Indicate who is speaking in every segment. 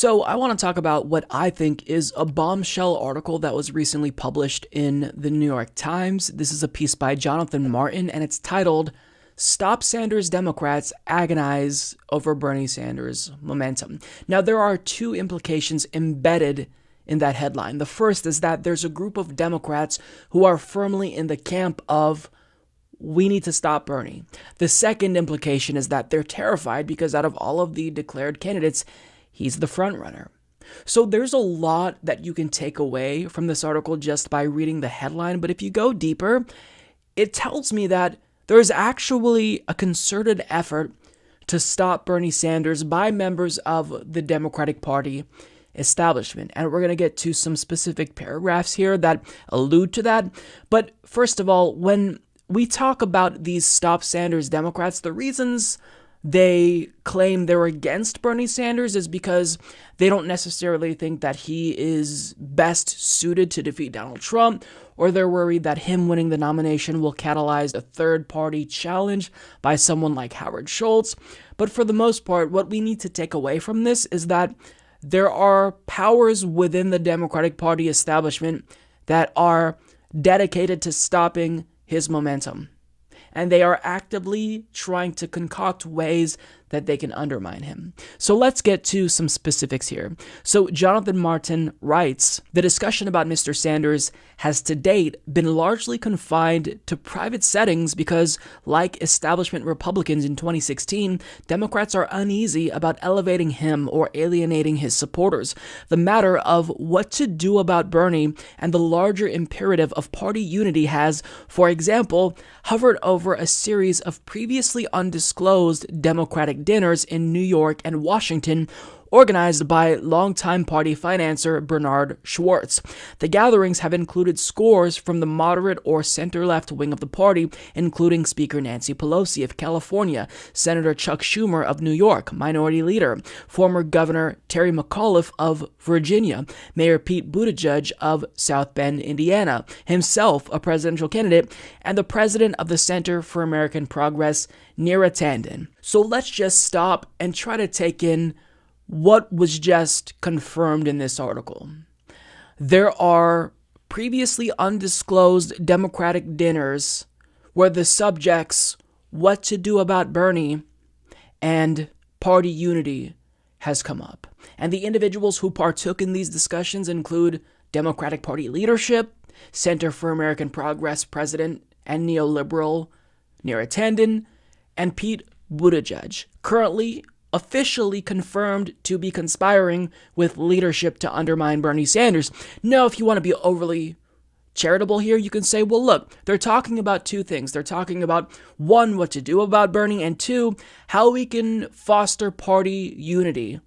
Speaker 1: So, I want to talk about what I think is a bombshell article that was recently published in the New York Times. This is a piece by Jonathan Martin, and it's titled, Stop Sanders Democrats Agonize Over Bernie Sanders Momentum. Now, there are two implications embedded in that headline. The first is that there's a group of Democrats who are firmly in the camp of, we need to stop Bernie. The second implication is that they're terrified because out of all of the declared candidates, he's the front runner. So there's a lot that you can take away from this article just by reading the headline, but if you go deeper, it tells me that there's actually a concerted effort to stop Bernie Sanders by members of the Democratic Party establishment. And we're going to get to some specific paragraphs here that allude to that. But first of all, when we talk about these Stop Sanders Democrats, the reasons they claim they're against Bernie Sanders is because they don't necessarily think that he is best suited to defeat Donald Trump, or they're worried that him winning the nomination will catalyze a third-party challenge by someone like Howard Schultz. But for the most part, what we need to take away from this is that there are powers within the Democratic Party establishment that are dedicated to stopping his momentum. And they are actively trying to concoct ways that they can undermine him. So let's get to some specifics here. So Jonathan Martin writes, the discussion about Mr. Sanders has to date been largely confined to private settings because, like establishment Republicans in 2016, Democrats are uneasy about elevating him or alienating his supporters. The matter of what to do about Bernie and the larger imperative of party unity has, for example, hovered over a series of previously undisclosed Democratic dinners in New York and Washington, organized by longtime party financier Bernard Schwartz. The gatherings have included scores from the moderate or center-left wing of the party, including Speaker Nancy Pelosi of California, Senator Chuck Schumer of New York, Minority Leader, former Governor Terry McAuliffe of Virginia, Mayor Pete Buttigieg of South Bend, Indiana, himself a presidential candidate, and the president of the Center for American Progress, Neera Tanden. So let's just stop and try to take in what was just confirmed in this article. There are previously undisclosed Democratic dinners where the subjects, what to do about Bernie, and party unity has come up. And the individuals who partook in these discussions include Democratic Party leadership, Center for American Progress president and neoliberal Neera Tanden, and Pete Buttigieg, currently officially confirmed to be conspiring with leadership to undermine Bernie Sanders. Now, if you want to be overly charitable here, you can say, well, look, they're talking about two things. They're talking about, one, what to do about Bernie, and two, how we can foster party unity.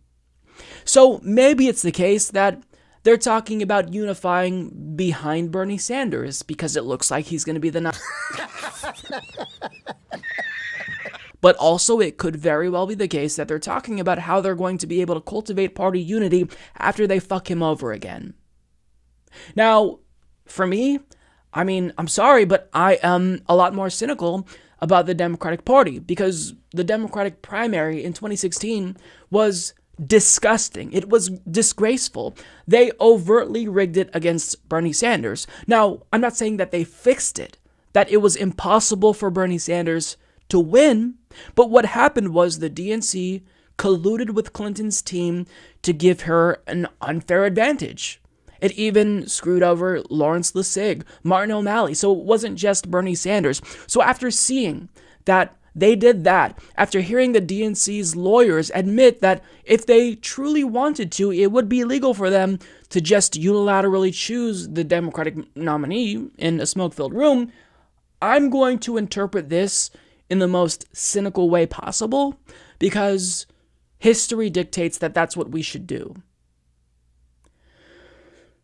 Speaker 1: So maybe it's the case that they're talking about unifying behind Bernie Sanders because it looks like he's going to be the But also, it could very well be the case that they're talking about how they're going to be able to cultivate party unity after they fuck him over again. Now, for me, I'm sorry, but I am a lot more cynical about the Democratic Party because the Democratic primary in 2016 was disgusting. It was disgraceful. They overtly rigged it against Bernie Sanders. Now, I'm not saying that they fixed it, that it was impossible for Bernie Sanders to win, but what happened was the DNC colluded with Clinton's team to give her an unfair advantage. It even screwed over Lawrence Lessig, Martin O'Malley, so it wasn't just Bernie Sanders. So after seeing that they did that, after hearing the DNC's lawyers admit that if they truly wanted to, it would be legal for them to just unilaterally choose the Democratic nominee in a smoke-filled room, I'm going to interpret this in the most cynical way possible because history dictates that that's what we should do.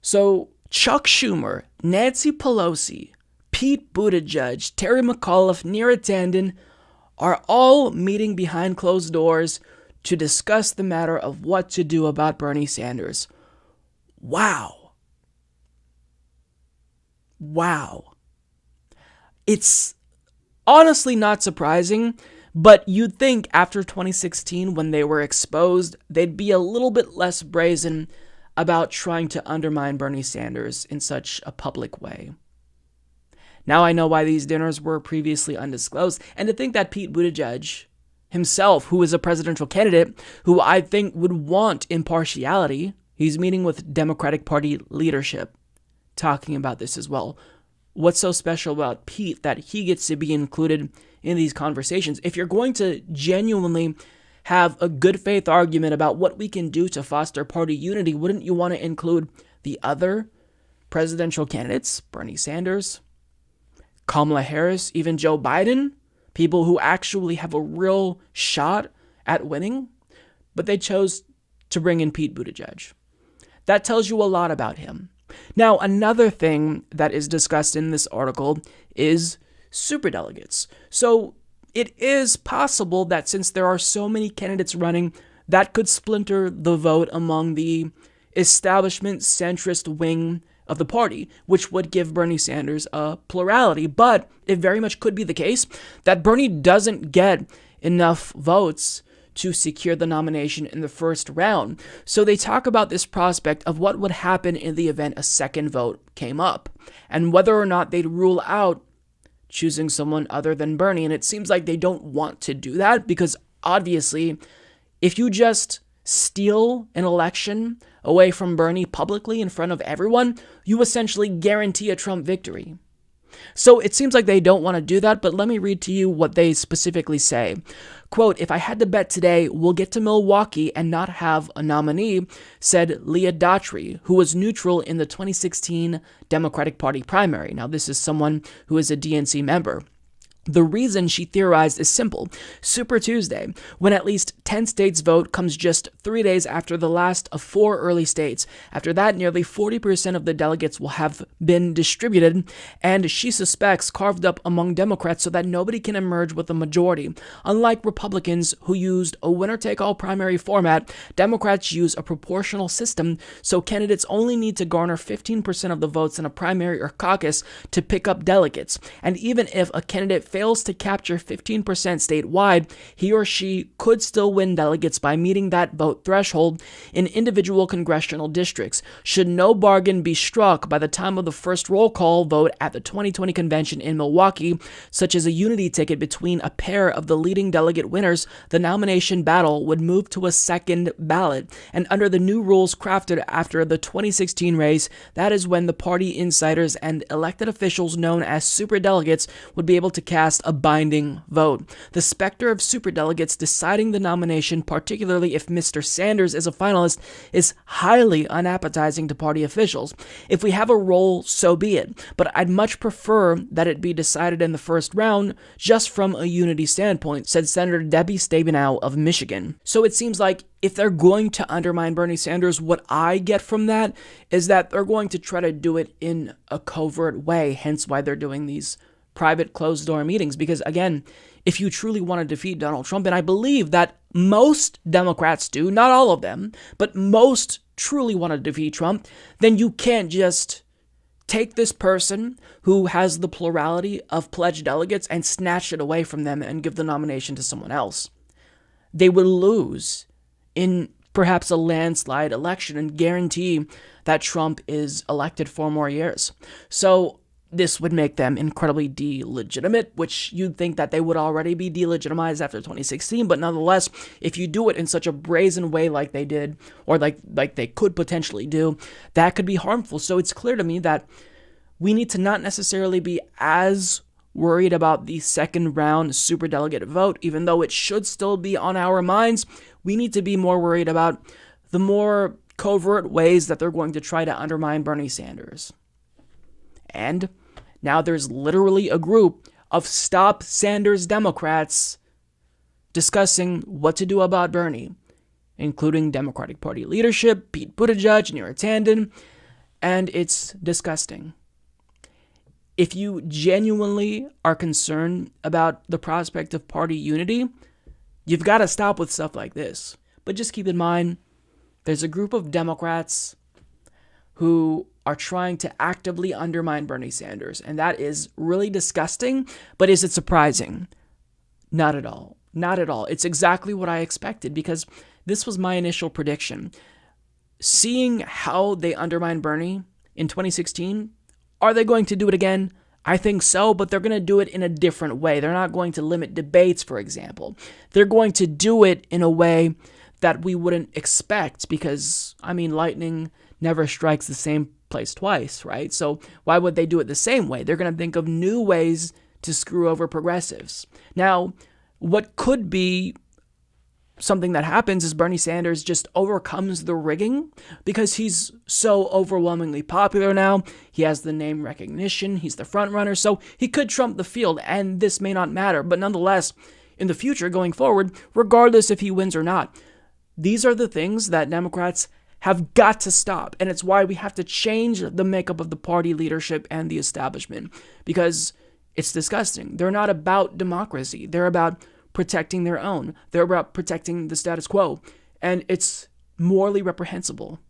Speaker 1: So Chuck Schumer, Nancy Pelosi, Pete Buttigieg, Terry McAuliffe, Neera Tanden are all meeting behind closed doors to discuss the matter of what to do about Bernie Sanders. Wow. It's honestly not surprising But you'd think after 2016, when they were exposed, they'd be a little bit less brazen about trying to undermine Bernie Sanders in such a public way. Now I know why these dinners were previously undisclosed, and to think that Pete Buttigieg himself, who is a presidential candidate, who I think would want impartiality, he's meeting with Democratic Party leadership, talking about this as well. What's so special about Pete that he gets to be included in these conversations? If you're going to genuinely have a good faith argument about what we can do to foster party unity, wouldn't you want to include the other presidential candidates, Bernie Sanders, Kamala Harris, even Joe Biden, people who actually have a real shot at winning? But they chose to bring in Pete Buttigieg. That tells you a lot about him. Now, another thing that is discussed in this article is superdelegates. So it is possible that since there are so many candidates running, that could splinter the vote among the establishment centrist wing of the party, which would give Bernie Sanders a plurality. But it very much could be the case that Bernie doesn't get enough votes to secure the nomination in the first round. So they talk about this prospect of what would happen in the event a second vote came up, and whether or not they'd rule out choosing someone other than Bernie. And it seems like they don't want to do that because obviously, if you just steal an election away from Bernie publicly in front of everyone, you essentially guarantee a Trump victory. So it seems like they don't want to do that, but let me read to you what they specifically say. Quote, "If I had to bet today, we'll get to Milwaukee and not have a nominee," said Leah Daughtry, who was neutral in the 2016 Democratic Party primary. Now, this is someone who is a DNC member. The reason she theorized is simple. Super Tuesday, when at least 10 states vote, comes just 3 days after the last of 4 early states. After that, nearly 40% of the delegates will have been distributed, and she suspects carved up among Democrats so that nobody can emerge with a majority. Unlike Republicans, who used a winner-take-all primary format, Democrats use a proportional system, so candidates only need to garner 15% of the votes in a primary or caucus to pick up delegates. And even if a candidate fails to capture 15% statewide, he or she could still win delegates by meeting that vote threshold in individual congressional districts. Should no bargain be struck by the time of the first roll call vote at the 2020 convention in Milwaukee, such as a unity ticket between a pair of the leading delegate winners, the nomination battle would move to a second ballot. And under the new rules crafted after the 2016 race, that is when the party insiders and elected officials known as superdelegates would be able to cast a binding vote. The specter of superdelegates deciding the nomination, particularly if Mr. Sanders is a finalist, is highly unappetizing to party officials. If we have a roll, so be it, but I'd much prefer that it be decided in the first round just from a unity standpoint, said Senator Debbie Stabenow of Michigan. So it seems like if they're going to undermine Bernie Sanders, what I get from that is that they're going to try to do it in a covert way, hence why they're doing these private closed-door meetings. Because again, if you truly want to defeat Donald Trump, and I believe that most Democrats do, not all of them, but most truly want to defeat Trump, then you can't just take this person who has the plurality of pledged delegates and snatch it away from them and give the nomination to someone else. They would lose in perhaps a landslide election and guarantee that Trump is elected 4 more years. So this would make them incredibly delegitimate, which you'd think that they would already be delegitimized after 2016. But nonetheless, if you do it in such a brazen way like they did, or like they could potentially do, that could be harmful. So it's clear to me that we need to not necessarily be as worried about the second round superdelegate vote, even though it should still be on our minds. We need to be more worried about the more covert ways that they're going to try to undermine Bernie Sanders. And now there's literally a group of Stop Sanders Democrats discussing what to do about Bernie, including Democratic Party leadership, Pete Buttigieg, Neera Tanden, and it's disgusting. If you genuinely are concerned about the prospect of party unity, you've got to stop with stuff like this. But just keep in mind, there's a group of Democrats who are trying to actively undermine Bernie Sanders, and that is really disgusting. But is it surprising? Not at all. Not at all. It's exactly what I expected because this was my initial prediction. Seeing how they undermined Bernie in 2016, are they going to do it again? I think so, but they're going to do it in a different way. They're not going to limit debates, for example. They're going to do it in a way that we wouldn't expect because, lightning never strikes the same place twice, right? So why would they do it the same way? They're going to think of new ways to screw over progressives. Now, what could be something that happens is Bernie Sanders just overcomes the rigging because he's so overwhelmingly popular now. He has the name recognition. He's the front runner. So he could trump the field, and this may not matter. But nonetheless, in the future, going forward, regardless if he wins or not, these are the things that Democrats have got to stop. And it's why we have to change the makeup of the party leadership and the establishment because it's disgusting. They're not about democracy. They're about protecting their own. They're about protecting the status quo. And it's morally reprehensible.